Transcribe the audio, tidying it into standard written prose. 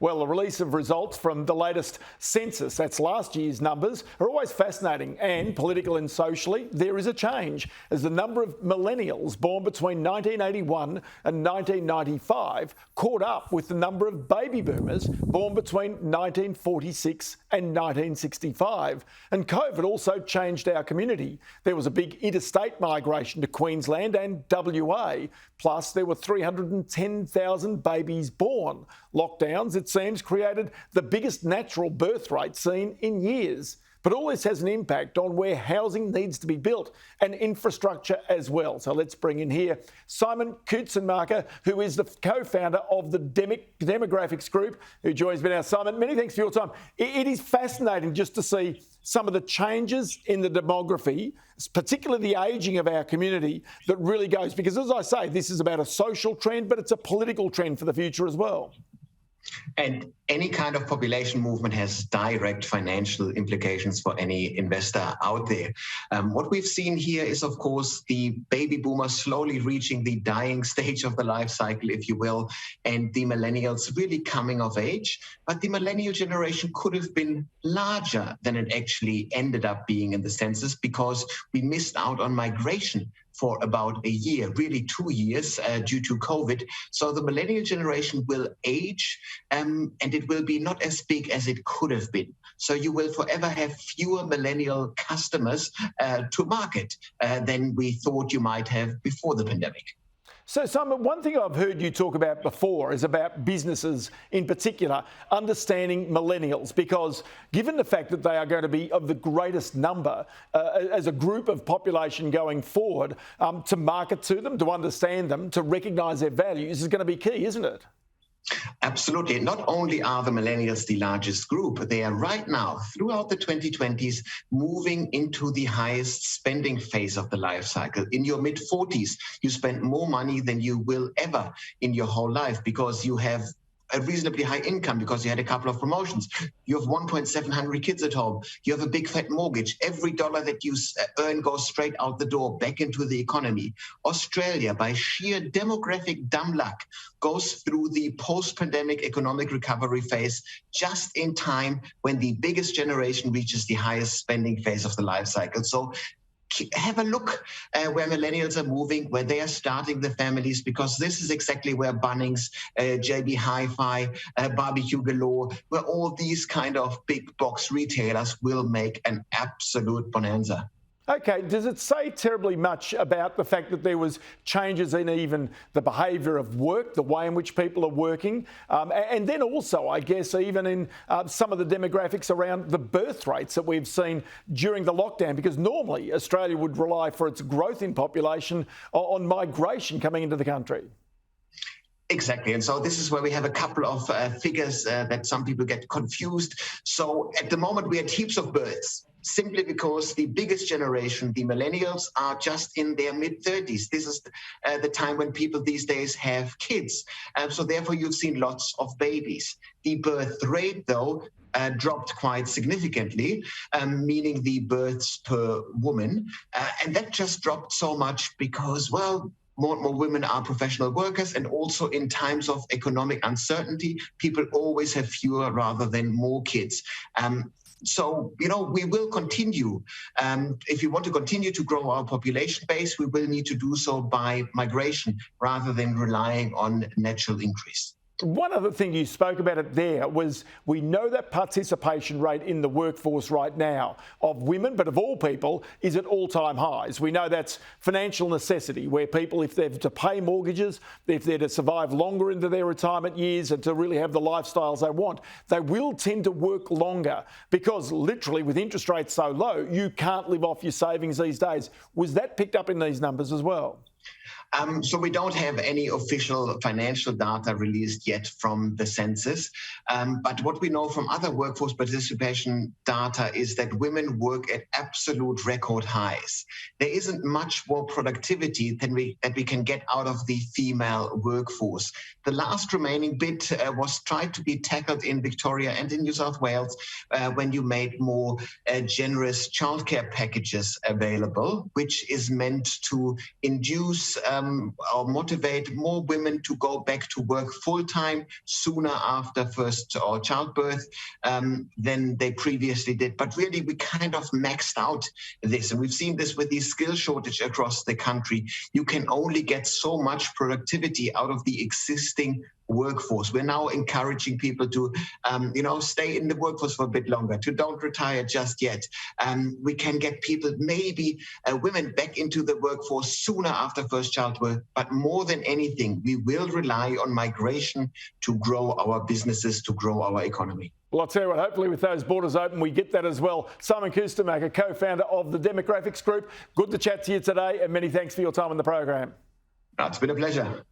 Well, the release of results from the latest census, that's last year's numbers, are always fascinating, and politically and socially, there is a change as the number of millennials born between 1981 and 1995 caught up with the number of baby boomers born between 1946 and 1965. And COVID also changed our community. There was a big interstate migration to Queensland and WA, plus there were 310,000 babies born. Lockdowns, it seems, created the biggest natural birth rate seen in years. But all this has an impact on where housing needs to be built and infrastructure as well. So let's bring in here Simon Kuestenmacher, who is the co-founder of the Demographics Group, who joins me now. Simon, many thanks for your time. It is fascinating just to see some of the changes in the demography, particularly the ageing of our community, that really goes, because as I say, this is about a social trend, but it's a political trend for the future as well. And any kind of population movement has direct financial implications for any investor out there. What we've seen here is, of course, the baby boomers slowly reaching the dying stage of the life cycle, if you will, and the millennials really coming of age. But the millennial generation could have been larger than it actually ended up being in the census, because we missed out on migration for about a year, really 2 years due to COVID. So the millennial generation will age and it will be not as big as it could have been. So you will forever have fewer millennial customers to market than we thought you might have before the pandemic. So, Simon, one thing I've heard you talk about before is about businesses in particular understanding millennials, because given the fact that they are going to be of the greatest number as a group of population going forward, to market to them, to understand them, to recognise their values is going to be key, isn't it? Absolutely. Not only are the millennials the largest group, they are right now, throughout the 2020s, moving into the highest spending phase of the life cycle. In your mid-40s, you spend more money than you will ever in your whole life, because you have a reasonably high income, because you had a couple of promotions. You have 1,700 kids at home. You have a big fat mortgage. Every dollar that you earn goes straight out the door, back into the economy. Australia, by sheer demographic dumb luck, goes through the post-pandemic economic recovery phase just in time when the biggest generation reaches the highest spending phase of the life cycle. So have a look where millennials are moving, where they are starting the families, because this is exactly where Bunnings, JB Hi-Fi, Barbecue Galore, where all these kind of big box retailers will make an absolute bonanza. Okay, does it say terribly much about the fact that there was changes in even the behaviour of work, the way in which people are working, and then also, I guess, even in some of the demographics around the birth rates that we've seen during the lockdown? Because normally Australia would rely for its growth in population on migration coming into the country. Exactly. And so this is where we have a couple of figures that some people get confused. So at the moment, we had heaps of births, simply because the biggest generation, the millennials, are just in their mid-30s. This is the time when people these days have kids. So therefore, you've seen lots of babies. The birth rate, though, dropped quite significantly, meaning the births per woman. And that just dropped so much because, well, more and more women are professional workers, and also in times of economic uncertainty, people always have fewer rather than more kids. So, we will continue. If we want to continue to grow our population base, we will need to do so by migration rather than relying on natural increase. One other thing you spoke about it there was, we know that participation rate in the workforce right now of women, but of all people, is at all-time highs. We know that's financial necessity, where people, if they're to pay mortgages, if they're to survive longer into their retirement years and to really have the lifestyles they want, they will tend to work longer, because literally with interest rates so low, you can't live off your savings these days. Was that picked up in these numbers as well? So we don't have any official financial data released yet from the census. But what we know from other workforce participation data is that women work at absolute record highs. There isn't much more productivity that we can get out of the female workforce. The last remaining bit was tried to be tackled in Victoria and in New South Wales when you made more generous childcare packages available, which is meant to induce induce or motivate more women to go back to work full-time sooner after first or childbirth than they previously did. But really, we kind of maxed out this. And we've seen this with the skill shortage across the country. You can only get so much productivity out of the existing workforce. We're now encouraging people to, stay in the workforce for a bit longer, to don't retire just yet. We can get people, maybe women, back into the workforce sooner after first childbirth. But more than anything, we will rely on migration to grow our businesses, to grow our economy. Well, I'll tell you what, hopefully with those borders open, we get that as well. Simon Kuestenmacher, co-founder of the Demographics Group. Good to chat to you today, and many thanks for your time on the program. It's been a pleasure.